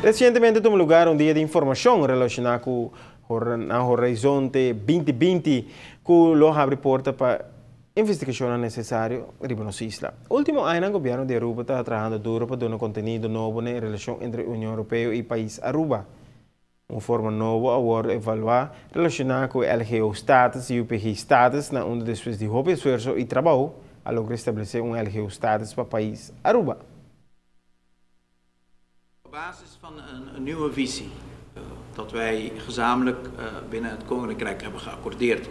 Recientemente tuvo lugar un día de información relacionado con el Horizonte 2020, que lo abre porta para investigación necesaria en las islas. Último año, el gobierno de Aruba está trabajando duro para dar un contenido nuevo en relación entre Unión Europea y país Aruba. Una forma nueva ahora evaluar relacionada con el geostatus y UPG status, donde después de mucho esfuerzo y trabajo, a lograr establecer un LGO status para país Aruba. Op basis van een nieuwe visie dat wij gezamenlijk binnen het Koninkrijk hebben geaccordeerd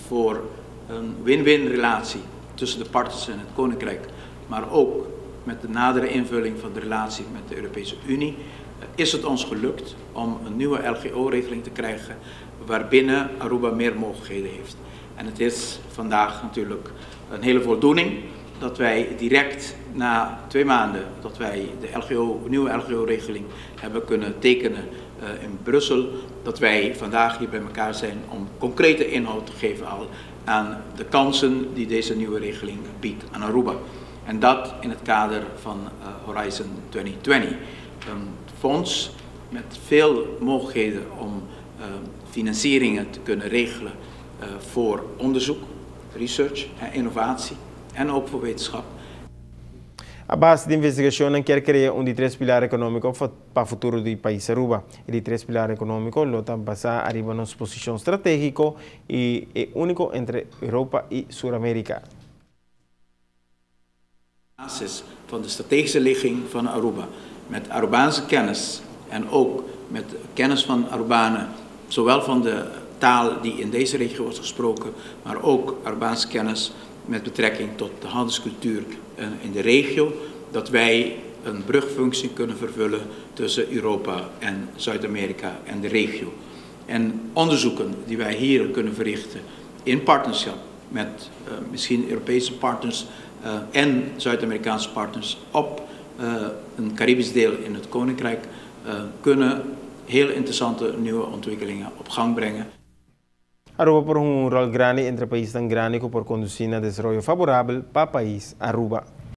voor een win-win relatie tussen de partners in het Koninkrijk, maar ook met de nadere invulling van de relatie met de Europese Unie, is het ons gelukt om een nieuwe LGO-regeling te krijgen waarbinnen Aruba meer mogelijkheden heeft. En het is vandaag natuurlijk een hele voldoening dat wij direct na 2 maanden dat wij de nieuwe LGO-regeling hebben kunnen tekenen in Brussel, dat wij vandaag hier bij elkaar zijn om concrete inhoud te geven aan de kansen die deze nieuwe regeling biedt aan Aruba. En dat in het kader van Horizon 2020. Een fonds met veel mogelijkheden om financieringen te kunnen regelen voor onderzoek, research en innovatie en ook voor wetenschap. A base de investigación quer crear un de 3 pilares económicos para el futuro del país Aruba. El de 3 pilares económicos lo están basado arriba en una posición estratégica y único entre Europa y Sudamérica. Basis van de strategische ligging van Aruba, met Arubaanse kennis en ook met kennis van Arubanen, zowel van de taal die in deze regio wordt gesproken, maar ook Arubaanse kennis met betrekking tot de handelscultuur in de regio, dat wij een brugfunctie kunnen vervullen tussen Europa en Zuid-Amerika en de regio. En onderzoeken die wij hier kunnen verrichten in partnerschap met misschien Europese partners en Zuid-Amerikaanse partners op een Caribisch deel in het Koninkrijk, kunnen heel interessante nieuwe ontwikkelingen op gang brengen. Aruba por un rol grande entre países tan grande que por conducir a desarrollo favorable para el país Aruba.